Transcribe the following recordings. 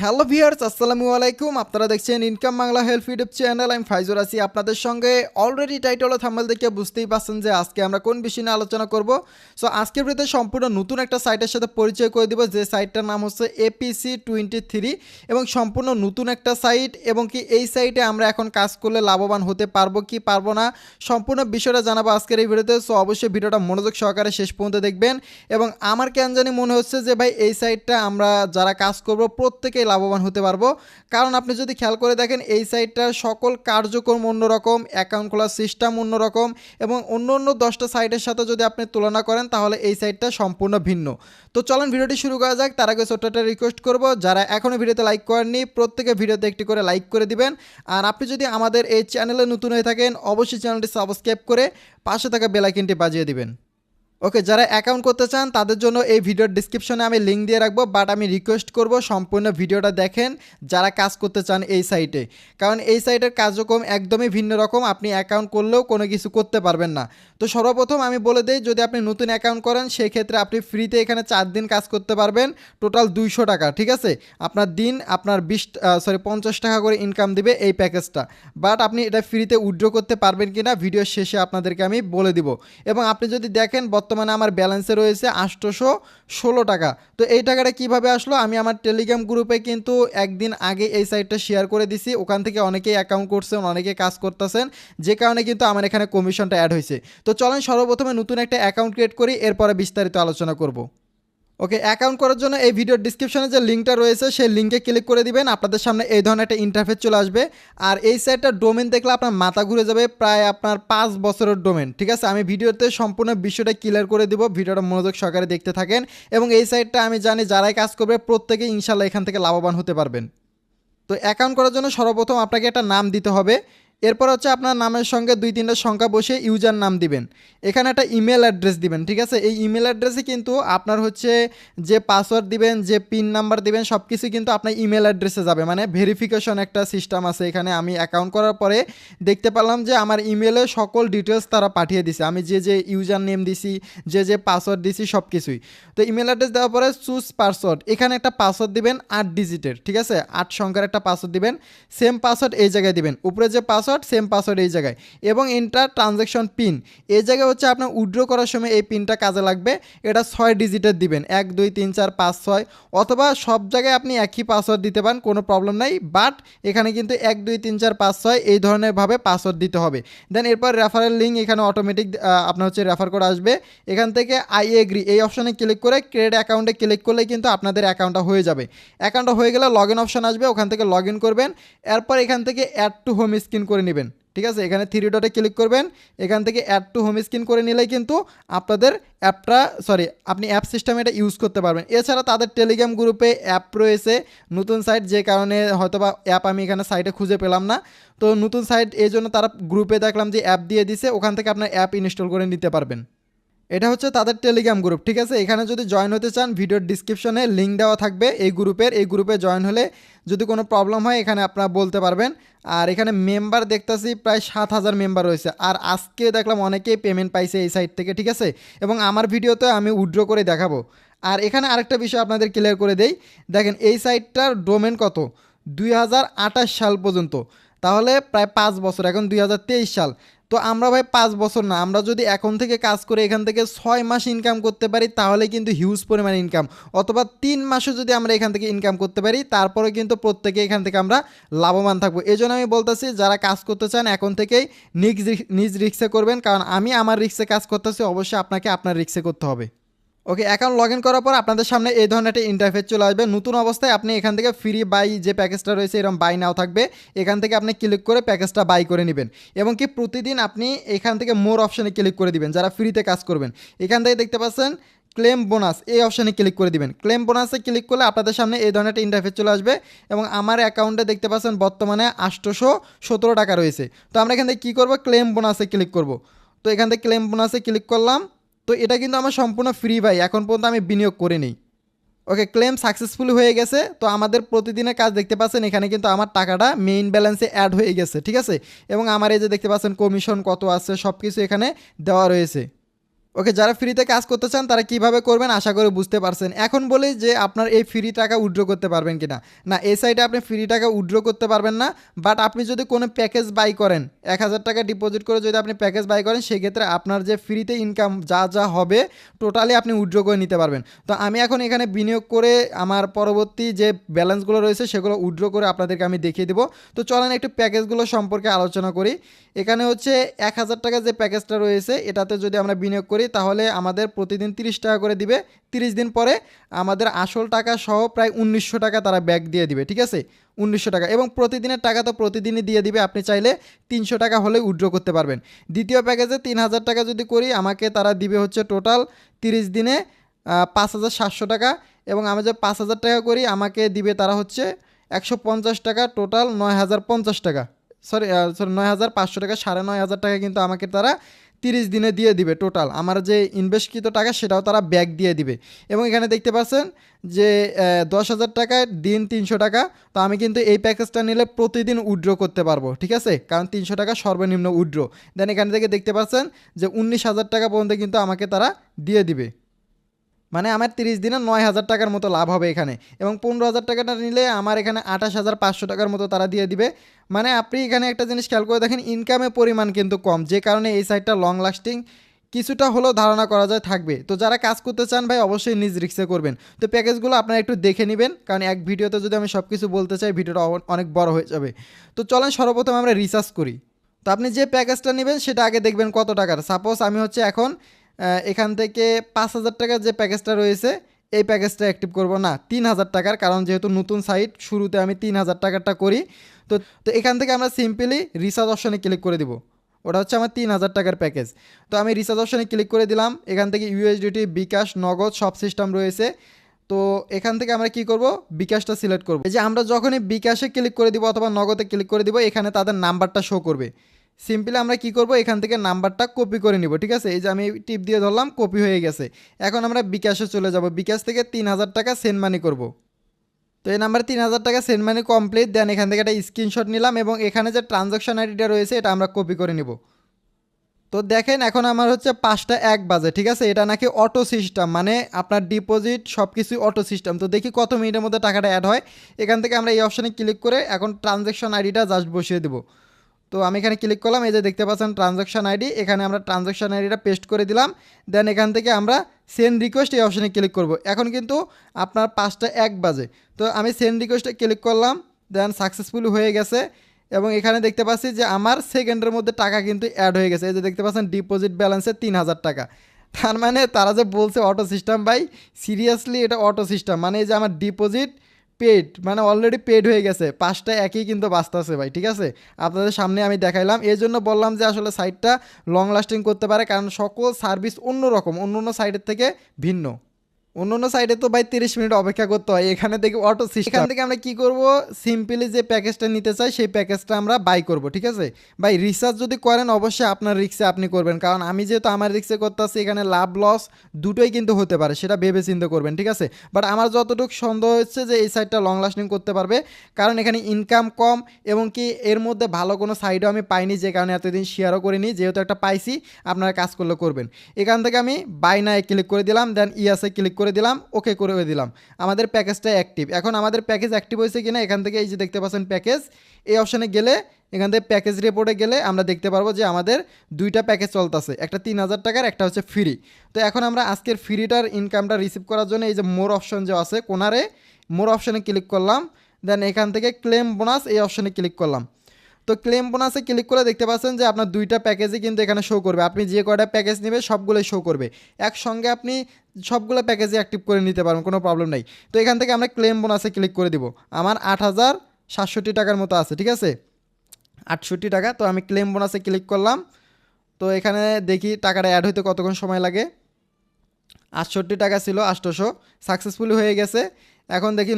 Hello viewers, আসসালামু আলাইকুম। আপনারা দেখছেন income Bangla help YouTube channel. আমি ফাইজুর আছি আপনাদের সঙ্গে। অলরেডি টাইটেল ও থাম্বনেল দেখে বুঝতেই পারছেন যে আজকে আমরা কোন বিষয় নিয়ে আলোচনা করব। সো আজকের ভিডিওতে সম্পূর্ণ নতুন একটা সাইটের সাথে পরিচয় করে দিব, যে সাইটটার নাম হচ্ছে apc23 এবং সম্পূর্ণ নতুন একটা সাইট, এবং কি এই সাইটে আমরা এখন কাজ করলে লাভবান হতে পারবো কি পারবো না, সম্পূর্ণ বিষয়টা জানাবো আজকের এই ভিডিওতে। সো অবশ্যই ভিডিওটা মনোযোগ সহকারে শেষ পর্যন্ত দেখবেন। এবং আমার কেন জানি মনে হচ্ছে যে ভাই এই সাইটটা আমরা যারা কাজ করব প্রত্যেকেই লাভবান হতে পারবো। কারণ আপনি যদি খেয়াল করে দেখেন এই সাইটটার সকল কার্যক্রম অন্যরকম, অ্যাকাউন্ট খোলার সিস্টেম অন্যরকম, এবং অন্য অন্য 10টা সাইটের সাথে যদি আপনি তুলনা করেন তাহলে এই সাইটটা সম্পূর্ণ ভিন্ন। তো চলেন ভিডিওটি শুরু করা যাক। তার আগে ছোট্ট একটা রিকোয়েস্ট করবো, যারা এখনও ভিডিওতে লাইক করেননি প্রত্যেকে ভিডিওতে একটি করে লাইক করে দিবেন। আর আপনি যদি আমাদের এই চ্যানেলে নতুন হয়ে থাকেন অবশ্যই চ্যানেলটি সাবস্ক্রাইব করে পাশে থাকা বেল আইকনটি বাজিয়ে দিবেন। ওকে, যারা অ্যাকাউন্ট করতে চান তাদের জন্য এই ভিডিওর ডিসক্রিপশনে আমি লিঙ্ক দিয়ে রাখবো, বাট আমি রিকোয়েস্ট করব সম্পূর্ণ ভিডিওটা দেখেন যারা কাজ করতে চান এই সাইটে। কারণ এই সাইটের কার্যক্রম একদমই ভিন্ন রকম, আপনি অ্যাকাউন্ট করলেও কোনো কিছু করতে পারবেন না। তো সর্বপ্রথম আমি বলে দিই, যদি আপনি নতুন অ্যাকাউন্ট করেন সেই ক্ষেত্রে আপনি ফ্রিতে এখানে 4 দিন কাজ করতে পারবেন, টোটাল 200 টাকা, ঠিক আছে। আপনার দিন আপনার 50 টাকা করে ইনকাম দিবে এই প্যাকেজটা। বাট আপনি এটা ফ্রিতে উইথড্র করতে পারবেন কিনা ভিডিও শেষে আপনাদেরকে আমি বলে দিব। এবং আপনি যদি দেখেন বর্তমানে আমার ব্যালেন্সে রয়েছে 816 টাকা। তো এই টাকাটা কিভাবে আসলো, আমি আমার টেলিগ্রাম গ্রুপে কিন্তু একদিন আগে এই সাইটটা শেয়ার করে দিছি, ওখান থেকে অনেকেই অ্যাকাউন্ট করছেন, অনেকেই কাজ করতেছেন, যে কারণে কিন্তু আমার এখানে কমিশনটা অ্যাড হয়েছে। তো চলেন সর্বপ্রথমে নতুন একটা অ্যাকাউন্ট ক্রিয়েট করি, এরপরে বিস্তারিত আলোচনা করব। ওকে, অ্যাকাউন্ট করার জন্য এই ভিডিওর ডিসক্রিপশনে যে লিঙ্কটা রয়েছে সেই লিঙ্কে ক্লিক করে দিবেন। আপনাদের সামনে এই ধরনের একটা ইন্টারফেস চলে আসবে। আর এই সাইটটার ডোমেন দেখলে আপনার মাথা ঘুরে যাবে, প্রায় আপনার 5 বছরের ডোমেন, ঠিক আছে। আমি ভিডিওতে সম্পূর্ণ বিষয়টা ক্লিয়ার করে দিব, ভিডিওটা মনোযোগ সহকারে দেখতে থাকেন। এবং এই সাইটটা আমি জানি যারাই কাজ করবে প্রত্যেকেই ইনশাল্লাহ এখান থেকে লাভবান হতে পারবেন। তো অ্যাকাউন্ট করার জন্য সর্বপ্রথম আপনাকে একটা নাম দিতে হবে। এরপর হচ্ছে আপনার নামের সঙ্গে 2-3টা সংখ্যা বসে ইউজার নাম দিবেন। এখানে একটা ইমেল অ্যাড্রেস দিবেন, ঠিক আছে। এই ইমেল অ্যাড্রেসে কিন্তু আপনার হচ্ছে যে পাসওয়ার্ড দিবেন, যে পিন নাম্বার দিবেন, সব কিছু কিন্তু আপনার ইমেল অ্যাড্রেসে যাবে। মানে ভেরিফিকেশন একটা সিস্টেম আছে এখানে। আমি অ্যাকাউন্ট করার পরে দেখতে পেলাম যে আমার ইমেলে সকল ডিটেলস তারা পাঠিয়ে দিছে, আমি যে যে ইউজার নেম দিছি, যে যে পাসওয়ার্ড দিছি সব কিছুই। তো ইমেল অ্যাড্রেস দেওয়ার পরে চুজ পাসওয়ার্ড, এখানে একটা পাসওয়ার্ড দিবেন 8 ডিজিটের, ঠিক আছে। 8 সংখ্যার একটা পাসওয়ার্ড দিবেন। সেম পাসওয়ার্ড এই জায়গায় দিবেন, উপরে যে পাসওয়ার্ড সেম পাসওয়ার্ড এই জায়গায়। এবং এন্টার ট্রানজ্যাকশন পিন, এই জায়গায় হচ্ছে আপনার উইথড্র করার সময় এই পিনটা কাজে লাগবে। এটা 6 ডিজিটের দিবেন, 1 2 3 4 5 6, অথবা সব জায়গায় আপনি একই পাসওয়ার্ড দিতে পারেন, কোনো প্রবলেম নাই। বাট এখানে কিন্তু 1 2 3 4 5 6 এই ধরনের ভাবে পাসওয়ার্ড দিতে হবে। দেন এরপর রেফারেল লিঙ্ক, এখানে অটোমেটিক আপনার হচ্ছে রেফার করে আসবে। এখান থেকে আই এগ্রি এই অপশানে ক্লিক করে ক্রেডিট অ্যাকাউন্টে ক্লিক করলে কিন্তু আপনাদের অ্যাকাউন্টটা হয়ে যাবে। অ্যাকাউন্টটা হয়ে গেলে লগ ইন অপশান আসবে, ওখান থেকে লগ ইন করবেন। এরপর এখান থেকে অ্যাড টু হোম স্ক্রিন করে নেবেন, ঠিক আছে। এখানে 3 ডটে ক্লিক করবেন, এখান থেকে অ্যাড টু হোম স্ক্রিন করে নিলেই কিন্তু আপনাদের অ্যাপটা আপনি অ্যাপ সিস্টেমে এটা ইউজ করতে পারবেন। এছাড়া তাদের টেলিগ্রাম গ্রুপে অ্যাপ রয়েছে, নতুন সাইট, যে কারণে হয়তোবা অ্যাপ আমি এখানে সাইটে খুঁজে পেলাম না। তো নতুন সাইট এই জন্য তারা গ্রুপে দেখলাম যে অ্যাপ দিয়ে দিছে, ওখান থেকে আপনার অ্যাপ ইনস্টল করে নিতে পারবেন। এটা হচ্ছে তাদের টেলিগ্রাম গ্রুপ, ঠিক আছে। এখানে যদি জয়েন হতে চান ভিডিওর ডিসক্রিপশনে লিঙ্ক দেওয়া থাকবে এই গ্রুপে জয়েন হলে যদি কোনো প্রবলেম হয় এখানে আপনারা বলতে পারবেন। আর এখানে মেম্বার দেখতেছি প্রায় 7,000 মেম্বার রয়েছে। আর আজকে দেখলাম অনেকেই পেমেন্ট পাইছে এই সাইট থেকে, ঠিক আছে। এবং আমার ভিডিওতে আমি উইথড্র করে দেখাবো। আর এখানে আরেকটা বিষয় আপনাদের ক্লিয়ার করে দেই, দেখেন এই সাইটটার ডোমেন কত, 2028 সাল পর্যন্ত, তাহলে প্রায় 5 বছর, এখন 2023 সাল। তো আমরা ভাই 5 বছর না, আমরা যদি এখন থেকে কাজ করে এখান থেকে 6 মাস ইনকাম করতে পারি তাহলে কিন্তু হিউজ পরিমাণ ইনকাম, অথবা 3 মাসও যদি আমরা এখান থেকে ইনকাম করতে পারি তারপরে কিন্তু প্রত্যেকে এখান থেকে আমরা লাভবান থাকবো। এই জন্য আমি বলতেছি যারা কাজ করতে চান এখন থেকেই নিজ রিস্কে করবেন, কারণ আমি আমার রিস্কে কাজ করতেছি, অবশ্যই আপনাকে আপনার রিস্কে করতে হবে। ওকে, অ্যাকাউন্ট লগ ইন করার পর আপনাদের সামনে এই ধরনের একটা ইন্টারফেস চলে আসবে। নতুন অবস্থায় আপনি এখান থেকে ফ্রি বাই যে প্যাকেজটা রয়েছে এরকম বাই নাও থাকবে, এখান থেকে আপনি ক্লিক করে প্যাকেজটা বাই করে নেবেন। এবং কি প্রতিদিন আপনি এখান থেকে মোর অপশানে ক্লিক করে দিবেন যারা ফ্রিতে কাজ করবেন। এখান থেকে দেখতে পাচ্ছেন ক্লেম বোনাস, এই অপশানে ক্লিক করে দিবেন। ক্লেম বোনাসে ক্লিক করলে আপনাদের সামনে এই ধরনের একটা ইন্টারফেস চলে আসবে। এবং আমার অ্যাকাউন্টে দেখতে পাচ্ছেন বর্তমানে 817 টাকা রয়েছে। তো আমরা এখান থেকে কী করবো, ক্লেম বোনাসে ক্লিক করব। তো এখান থেকে ক্লেম বোনাসে ক্লিক করলাম। তো এটা কিন্তু আমার সম্পূর্ণ ফ্রি ভাই, এখন পর্যন্ত আমি বিনিয়োগ করে নিই। ওকে, ক্লেম সাকসেসফুল হয়ে গেছে। তো আমাদের প্রতিদিনের কাজ দেখতে পাচ্ছেন এখানে কিন্তু আমার টাকাটা মেইন ব্যালেন্সে অ্যাড হয়ে গেছে, ঠিক আছে। এবং আমার এই যে দেখতে পাচ্ছেন কমিশন কত আছে সব কিছু এখানে দেওয়া রয়েছে। ওকে, যারা ফ্রিতে কাজ করতে চান তারা কিভাবে করবেন আশা করি বুঝতে পারছেন। এখন বলি যে আপনার এই ফ্রি টাকা উইথড্র করতে পারবেন কিনা। না, এই সাইটে আপনি ফ্রি টাকা উইথড্র করতে পারবেন না, বাট আপনি যদি কোনো প্যাকেজ বাই করেন 1000 টাকা ডিপোজিট করে যদি আপনি প্যাকেজ বাই করেন সেক্ষেত্রে আপনার যে ফ্রিতে ইনকাম যা যা হবে টোটালি আপনি উইথড্র করে নিতে পারবেন। তো আমি এখন এখানে বিনিয়োগ করে আমার পরবর্তী যে ব্যালেন্সগুলো রয়েছে সেগুলো উইথড্র করে আপনাদেরকে আমি দেখিয়ে দেবো। তো চলেন একটু প্যাকেজগুলো সম্পর্কে আলোচনা করি। এখানে হচ্ছে 1000 টাকা যে প্যাকেজটা রয়েছে এটাতে যদি আমরা বিনিয়োগ করি তাহলে আমাদের প্রতিদিন 30 টাকা করে দিবে। 30 দিন পরে আমাদের আসল টাকা সহ প্রায় 1900 টাকা তারা ব্যাক দিয়ে দিবে, ঠিক আছে, 1900 টাকা। এবং প্রতিদিনের টাকা তো প্রতিদিনই দিয়ে দিবে, আপনি চাইলে 300 টাকা হলে উইথড্র করতে পারবেন। দ্বিতীয় প্যাকেজে 3000 টাকা যদি করি আমাকে তারা দিবে হচ্ছে টোটাল 30 দিনে 5700 টাকা। এবং আমি যে 5000 টাকা করি আমাকে দিবে তারা হচ্ছে 150 টাকা, টোটাল 9050 টাকা, সরি 9500 টাকা, 9500 টাকা কিন্তু আমাকে তারা 30 দিনে দিয়ে দিবে। টোটাল আমার যে ইনভেস্টকৃত টাকা সেটাও তারা ব্যাক দিয়ে দিবে। এবং এখানে দেখতে পাচ্ছেন যে 10,000 টাকায় দিন 300 টাকা। তো আমি কিন্তু এই প্যাকেজটা নিলে প্রতিদিন উইথড্র করতে পারবো, ঠিক আছে, কারণ 300 টাকা সর্বনিম্ন উইথড্র। দেন এখান থেকে দেখতে পাচ্ছেন যে 19,000 টাকা পর্যন্ত কিন্তু আমাকে তারা দিয়ে দিবে, মানে আমার 30 দিনে 9,000 টাকার মতো লাভ হবে এখানে। এবং 15,000 টাকাটা নিলে আমার এখানে 28,500 টাকার মতো তারা দিয়ে দিবে। মানে আপনি এখানে একটা জিনিস খেয়াল করে দেখেন, ইনকামের পরিমাণ কিন্তু কম, যে কারণে এই সাইটটা লং লাস্টিং কিছুটা হলেও ধারণা করা যায় থাকবে। তো যারা কাজ করতে চান ভাই অবশ্যই নিজ রিস্কে করবেন। তো প্যাকেজগুলো আপনারা একটু দেখে নেবেন, কারণ এক ভিডিওতে যদি আমি সব কিছু বলতে চাই ভিডিওটা অনেক বড় হয়ে যাবে। তো চলেন সর্বপ্রথম আমরা রিসার্চ করি। তো আপনি যে প্যাকেজটা নেবেন সেটা আগে দেখবেন কত টাকার। সাপোজ আমি হচ্ছে এখন এখান থেকে 5,000 টাকার যে প্যাকেজটা রয়েছে এই প্যাকেজটা অ্যাক্টিভ করব না, 3,000 টাকার, কারণ যেহেতু নতুন সাইট শুরুতে আমি 3,000 টাকারটা করি। তো তো এখান থেকে আমরা সিম্পলি রিচার্জ অপশনে ক্লিক করে দিব। ওটা হচ্ছে আমার 3,000 টাকার প্যাকেজ। তো আমি রিচার্জ অপশনে ক্লিক করে দিলাম। এখান থেকে ইউএসডিটি, বিকাশ, নগদ সব সিস্টেম রয়েছে। তো এখান থেকে আমরা কি করব, বিকাশটা সিলেক্ট করব। এই যে আমরা যখনই বিকাশে ক্লিক করে দিব অথবা নগদে ক্লিক করে দিব এখানে তাদের নাম্বারটা শো করবে। সিম্পলি আমরা কি করব, এখান থেকে নাম্বারটা কপি করে নিব, ঠিক আছে। এই যে আমি টিপ দিয়ে ধরলাম, কপি হয়ে গেছে। এখন আমরা বিকাশে চলে যাব, বিকাশ থেকে 3,000 টাকা সেন্ড মানি করব। তো এই নাম্বার 3,000 টাকা সেন্ড মানি কমপ্লিট। দেন এখান থেকে একটা স্ক্রিনশট নিলাম এবং এখানে যে ট্রানজাকশন আইডিটা রয়েছে এটা আমরা কপি করে নিব। তো দেখেন এখন আমার হচ্ছে 5টা 1 বাজে, ঠিক আছে। এটা নাকি অটো সিস্টেম, মানে আপনার ডিপোজিট সব কিছুই অটো সিস্টেম। তো দেখি কত মিনিটের মধ্যে টাকাটা অ্যাড হয়। এখান থেকে আমরা এই অপশানে ক্লিক করে এখন ট্রানজাকশন আইডিটা জাস্ট বসিয়ে দেবো। তো আমি এখানে ক্লিক করলাম, এই যে দেখতে পাচ্ছেন ট্রানজাকশন আইডি, এখানে আমরা ট্রানজাকশন আইডিটা পেস্ট করে দিলাম। দেন এখান থেকে আমরা সেন্ড রিকোয়েস্ট এই অপশানে ক্লিক করব। এখন কিন্তু আপনার 5টা 1 বাজে। তো আমি সেন্ড রিকোয়েস্টে ক্লিক করলাম, দেন সাকসেসফুলি হয়ে গেছে। এবং এখানে দেখতে পাচ্ছি যে আমার সেকেন্ডের মধ্যে টাকা কিন্তু অ্যাড হয়ে গেছে। এই যে দেখতে পাচ্ছেন ডিপোজিট ব্যালেন্সে 3,000 টাকা। তার মানে তারা যে বলছে অটো সিস্টেম, ভাই সিরিয়াসলি এটা অটো সিস্টেম। মানে এই যে আমার ডিপোজিট পেড, মানে অলরেডি পেড হয়ে গেছে, 5টা একই কিন্তু বাঁচতেছে ভাই, ঠিক আছে। আপনাদের সামনে আমি দেখাইলাম, এই জন্য বললাম যে আসলে সাইটটা লং লাস্টিং করতে পারে, কারণ সকল সার্ভিস অন্যরকম, অন্য সাইটের থেকে ভিন্ন। অন্য সাইডে তো ভাই 30 মিনিট অপেক্ষা করতে হয়, এখানে থেকে অটো সিস্টেম। এখান থেকে আমরা কি করব, সিম্পলি যে প্যাকেজটা নিতে চাই সেই প্যাকেজটা আমরা বাই করব, ঠিক আছে। ভাই রিসার্চ যদি করেন অবশ্যই আপনার রিস্কে আপনি করবেন, কারণ আমি যেহেতু আমার রিস্কে করতেছি এখানে লাভ লস দুটোই কিন্তু হতে পারে, সেটা ভেবে চিন্তা করবেন, ঠিক আছে। বাট আমার যতটুকু সন্দেহ হচ্ছে যে এই সাইটটা লং লাস্টিং করতে পারবে, কারণ এখানে ইনকাম কম এবং কি এর মধ্যে ভালো কোনো সাইডও আমি পাইনি, যে কারণে এতদিন শেয়ারও করিনি। যেহেতু একটা পাইছি আপনারা কাজ করলে করবেন। এখান থেকে আমি বাই নায়ে ক্লিক করে দিলাম, দেন ইয়াসে ক্লিক করে দিলাম, ওকে করে দিলাম। আমাদের প্যাকেজটা অ্যাক্টিভ। এখন আমাদের প্যাকেজ অ্যাক্টিভ হয়েছে কিনা এখান থেকে এই যে দেখতে পাচ্ছেন প্যাকেজ, এই অপশানে গেলে এখান থেকে প্যাকেজ রিপোর্টে গেলে আমরা দেখতে পারবো যে আমাদের 2টা প্যাকেজ চলতেছে, একটা 3,000 টাকার, একটা হচ্ছে ফ্রি। তো এখন আমরা আজকের ফ্রিটার ইনকামটা রিসিভ করার জন্য এই যে মোর অপশন যে আছে কোনারে, মোর অপশানে ক্লিক করলাম। দেন এখান থেকে ক্লেম বোনাস এই অপশানে ক্লিক করলাম। তো ক্লেম বোনাসে ক্লিক করে দেখতে পাচ্ছেন যে আপনার 2টা প্যাকেজই কিন্তু এখানে শো করবে। আপনি যে কয়টা প্যাকেজ নেবে সবগুলোই শো করবে, একসঙ্গে আপনি সবগুলো প্যাকেজই অ্যাক্টিভ করে নিতে পারবেন, কোনো প্রবলেম নেই। তো এখান থেকে আমরা ক্লেম বোনাসে ক্লিক করে দিব। আমার 8,067 টাকার মতো আছে, ঠিক আছে, 68 টাকা। তো আমি ক্লেম বোনাসে ক্লিক করলাম। তো এখানে দেখি টাকাটা অ্যাড হইতে কতক্ষণ সময় লাগে। 68 টাকা ছিল, 800 সাকসেসফুলি হয়ে গেছে। এখন দেখি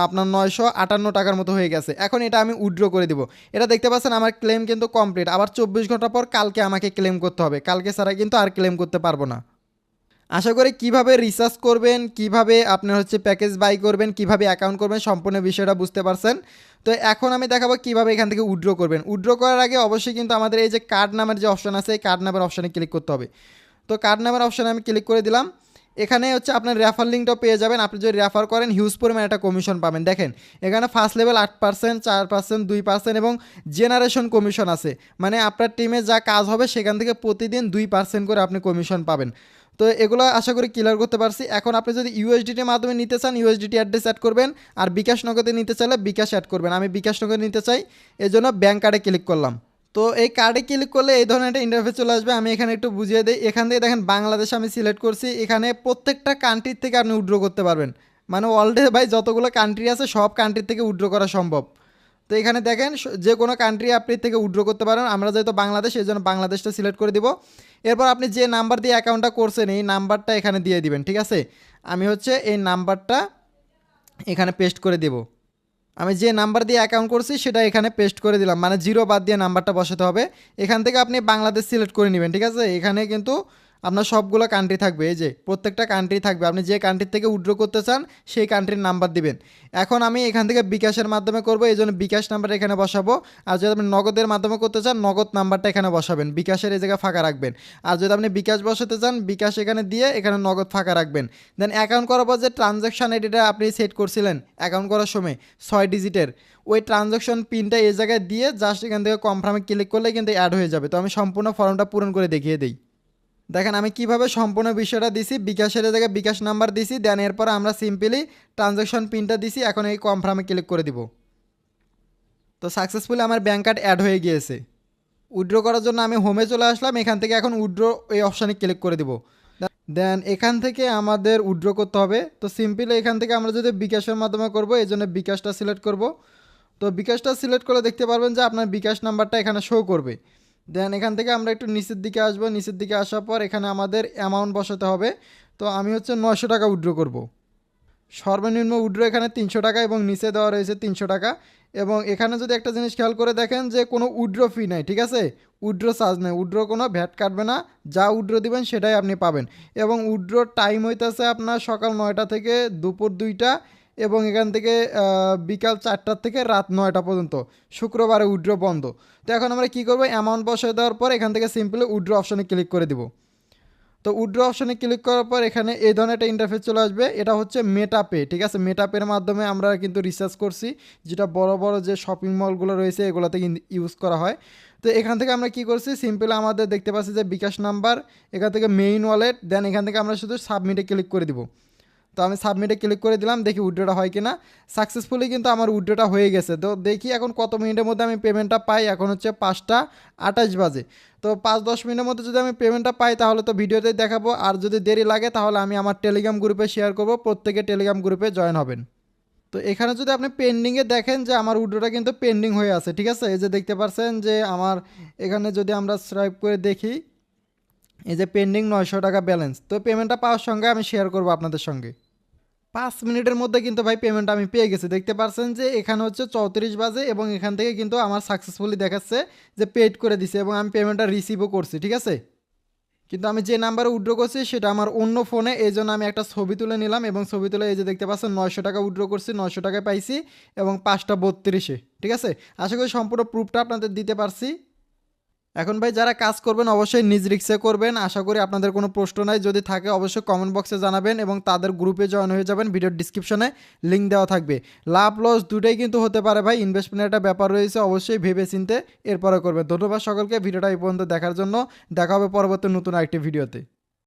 আপনার 958 টাকার মতো হয়ে গেছে। এখন এটা আমি উইথড্র করে দিব। এটা দেখতে পাচ্ছেন আমার ক্লেম কিন্তু কমপ্লিট। আবার 24 ঘন্টা পর কালকে আমাকে ক্লেম করতে হবে, কালকে ছাড়া কিন্তু আর ক্লেম করতে পারবো না। আশা করি কিভাবে রিসার্চ করবেন, কিভাবে আপনার হচ্ছে প্যাকেজ বাই করবেন, কিভাবে অ্যাকাউন্ট করবেন সম্পূর্ণ বিষয়টা বুঝতে পারছেন। তো এখন আমি দেখাবো কিভাবে এখান থেকে উইথড্র করবেন। উইথড্র করার আগে অবশ্যই কিন্তু আমাদের এই যে কার্ড নামের যে অপশন আছে এই কার্ড নামের অপশানে ক্লিক করতে হবে। তো কার্ড নামের অপশানে আমি ক্লিক করে দিলাম। এখানে হচ্ছে আপনার রেফার লিঙ্কটাও পেয়ে যাবেন। আপনি যদি রেফার করেন হিউজ পরিমাণে একটা কমিশন পাবেন। দেখেন এখানে ফার্স্ট লেভেল 8%, 4%, 2% এবং জেনারেশন কমিশন আছে। মানে আপনার টিমে যা কাজ হবে সেখান থেকে প্রতিদিন 2% করে আপনি কমিশন পাবেন। তো এগুলো আশা করি ক্লিয়ার করতে পারছি। এখন আপনি যদি ইউএসডিটির মাধ্যমে নিতে চান ইউএসডিটি অ্যাড্রেস অ্যাড করবেন, আর বিকাশ নগদে নিতে চাইলে বিকাশ অ্যাড করবেন। আমি বিকাশ নগদে নিতে চাই, এজন্য ব্যাঙ্ক কার্ডে ক্লিক করলাম। তো এই কার্ডে ক্লিক করলে এই ধরনের একটা ইন্টারফেস চলে আসবে। আমি এখানে একটু বুঝিয়ে দিই। এখান থেকে দেখেন বাংলাদেশ আমি সিলেক্ট করছি। এখানে প্রত্যেকটা কান্ট্রির থেকে আপনি উইথড্র করতে পারবেন। মানে অলরেডি ভাই যতগুলো কান্ট্রি আছে সব কান্ট্রির থেকে উইথড্র করা সম্ভব। তো এখানে দেখেন যে কোনো কান্ট্রি আপনি থেকে উইথড্র করতে পারেন। আমরা যেহেতু বাংলাদেশ এই জন্য বাংলাদেশটা সিলেক্ট করে দিব। এরপর আপনি যে নাম্বার দিয়ে অ্যাকাউন্টটা করছেন এই নাম্বারটা এখানে দিয়ে দিবেন, ঠিক আছে। আমি হচ্ছে এই নাম্বারটা এখানে পেস্ট করে দেব। আমি যে নাম্বার দিয়ে অ্যাকাউন্ট করছি সেটা এখানে পেস্ট করে দিলাম, মানে 0 বাদ দিয়ে নাম্বারটা বসাতে হবে। এখান থেকে আপনি বাংলাদেশ সিলেক্ট করে নেবেন, ঠিক আছে। এখানে কিন্তু আপনার সবগুলো কান্ট্রি থাকবে, এই যে প্রত্যেকটা কান্ট্রি থাকবে। আপনি যে কান্ট্রির থেকে উইথড্র করতে চান সেই কান্ট্রির নাম্বার দিবেন। এখন আমি এখান থেকে বিকাশের মাধ্যমে করব, এই জন্য বিকাশ নাম্বার এখানে বসাবো। আর যদি আপনি নগদের মাধ্যমে করতে চান নগদ নাম্বারটা এখানে বসাবেন, বিকাশের এই জায়গায় ফাঁকা রাখবেন। আর যদি আপনি বিকাশ বসাতে চান বিকাশ এখানে দিয়ে এখানে নগদ ফাঁকা রাখবেন। দেন অ্যাকাউন্ট করার পর যে ট্রানজ্যাকশান আইডিটা আপনি সেট করছিলেন অ্যাকাউন্ট করার সময় 6 ডিজিটের, ওই ট্রানজ্যাকশন পিনটা এই জায়গায় দিয়ে জাস্ট এখান থেকে কনফার্মে ক্লিক করলে কিন্তু অ্যাড হয়ে যাবে। তো আমি সম্পূর্ণ ফর্মটা পূরণ করে দেখিয়ে দিই। দেখেন আমি কিভাবে সম্পূর্ণ বিষয়টা দিছি। বিকাশের জায়গায় বিকাশ নাম্বার দিছি, দেন এরপর আমরা সিম্পলি ট্রানজ্যাকশন পিনটা দিছি। এখন এই কনফার্মে ক্লিক করে দিব। তো সাকসেসফুলি আমার ব্যাঙ্ক কার্ড অ্যাড হয়ে গিয়েছে। উইথড্র করার জন্য আমি হোমে চলে আসলাম। এখান থেকে এখন উইথড্র এই অপশানে ক্লিক করে দিব। দেন এখান থেকে আমাদের উইথড্র করতে হবে। তো সিম্পলি এখান থেকে আমরা যদি বিকাশের মাধ্যমে করব এই জন্য বিকাশটা সিলেক্ট করব। তো বিকাশটা সিলেক্ট করে দেখতে পারবেন যে আপনার বিকাশ নাম্বারটা এখানে শো করবে। দেন এখান থেকে আমরা একটু নিচের দিকে আসবো। নিচের দিকে আসার পর এখানে আমাদের অ্যামাউন্ট বসাতে হবে। তো আমি হচ্ছে 900 টাকা উইথড্র করব। সর্বনিম্ন উইথড্র এখানে 300 টাকা এবং নিচে দেওয়া রয়েছে 300 টাকা। এবং এখানে যদি একটা জিনিস খেয়াল করে দেখেন যে কোনো উইথড্র ফি নাই, ঠিক আছে। উইথড্র চার্জ নেই, উইথড্র কোনো ভ্যাট কাটবে না। যা উইথড্র দিবেন সেটাই আপনি পাবেন। এবং উইথড্রোর টাইম হইতেছে আপনার সকাল 9টা থেকে দুপুর 2টা এবং এখান থেকে বিকাল 4টার থেকে রাত 9টা পর্যন্ত। শুক্রবারে উইথড্র বন্ধ। তো এখন আমরা কী করবো, অ্যামাউন্ট বসিয়ে দেওয়ার পর এখান থেকে সিম্পলি উইথড্র অপশানে ক্লিক করে দিব। তো উইথড্র অপশানে ক্লিক করার পর এখানে এই ধরনের একটা ইন্টারফেস চলে আসবে। এটা হচ্ছে মেটাপে, ঠিক আছে। মেটাপের মাধ্যমে আমরা কিন্তু রিসার্চ করছি, যেটা বড় বড় যে শপিং মলগুলো রয়েছে এগুলোতে ইউজ করা হয়। তো এখান থেকে আমরা কি করছি, সিম্পলি আমাদের দেখতে পাচ্ছি যে বিকাশ নাম্বার, এখান থেকে মেইন ওয়ালেট, দেন এখান থেকে আমরা শুধু সাবমিটে ক্লিক করে দিব। তো আমি সাবমিটে ক্লিক করে দিলাম, দেখি উইথড্রটা হয় কিনা। সাকসেসফুলি কিন্তু আমার উইথড্রটা হয়ে গেছে। তো দেখি এখন কত মিনিটের মধ্যে আমি পেমেন্টটা পাই। এখন হচ্ছে 5টা 28 বাজে। তো 5-10 মিনিটের মধ্যে যদি আমি পেমেন্টটা পাই তাহলে তো ভিডিওতেই দেখাবো। আর যদি দেরি লাগে তাহলে আমি আমার টেলিগ্রাম গ্রুপে শেয়ার করব, প্রত্যেকে টেলিগ্রাম গ্রুপে জয়েন হবেন। তো এখানে যদি আপনি পেন্ডিংয়ে দেখেন যে আমার উইথড্রটা কিন্তু পেন্ডিং হয়ে আছে, ঠিক আছে। এই যে দেখতে পাচ্ছেন যে আমার এখানে যদি আমরা স্রাইপ করে দেখি এই যে পেন্ডিং 900 টাকা ব্যালেন্স। তো পেমেন্টটা পাওয়ার সঙ্গে আমি শেয়ার করব আপনাদের সঙ্গে। 5 মিনিটের মধ্যে কিন্তু ভাই পেমেন্ট আমি পেয়ে গেছি। দেখতে পাচ্ছেন যে এখানে হচ্ছে 34 বাজে এবং এখান থেকে কিন্তু আমার সাকসেসফুলি দেখাচ্ছে যে পেড করে দিছে এবং আমি পেমেন্টটা রিসিভও করছি, ঠিক আছে। কিন্তু আমি যে নাম্বারে উইথড্র করছি সেটা আমার অন্য ফোনে, এই জন্য আমি একটা ছবি তুলে নিলাম এবং ছবি তুলে এই যে দেখতে পাচ্ছেন 900 টাকা উইথড্র করছি, 900 টাকায় পাইছি এবং 5টা 32-এ, ঠিক আছে। আশা করি সম্পূর্ণ প্রুফটা আপনাদের দিতে পারছি। এখন ভাই যারা কাজ করবেন অবশ্যই নিজ রিস্কে করবেন। আশা করি আপনাদের কোনো প্রশ্ন নাই, যদি থাকে অবশ্যই কমেন্ট বক্সে জানাবেন এবং তাদের গ্রুপে জয়েন হয়ে যাবেন। ভিডিওর ডিসক্রিপশনে লিঙ্ক দেওয়া থাকবে। লাভ লস দুটোই কিন্তু হতে পারে ভাই, ইনভেস্টমেন্টের একটা ব্যাপার রয়েছে, অবশ্যই ভেবে চিনতে এরপরে করবেন। ধন্যবাদ সকলকে ভিডিওটা এই পর্যন্ত দেখার জন্য। দেখা হবে পরবর্তী নতুন আরেকটি ভিডিওতে।